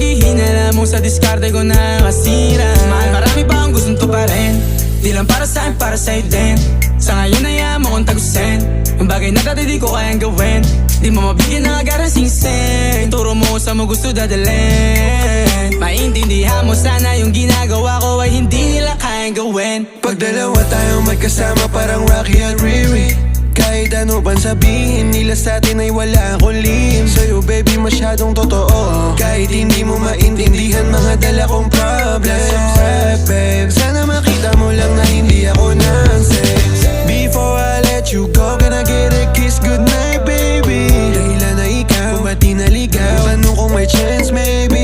sabihin, alam mo sa diskarte ko nakasira. Mahal, marami pa akong gustong tuparin, di lang para sa'kin, para sa'yo din. Sa ngayon ayaw mo kong tagusin ang bagay na dati di ko kayang gawin. Di mo mabigyan ng agarang singsing, turo mo sa mo gusto dadalhin. Maintindihan mo sana yung ginagawa ko ay hindi nila kayang gawin. Pag dalawa tayong magkasama parang Rocky at Riri, kahit ano bang sabihin nila sa'tin ay wala akong lihim. Sa'yo baby masyadong totoo, kahit hindi mo maintindihan mga dala kong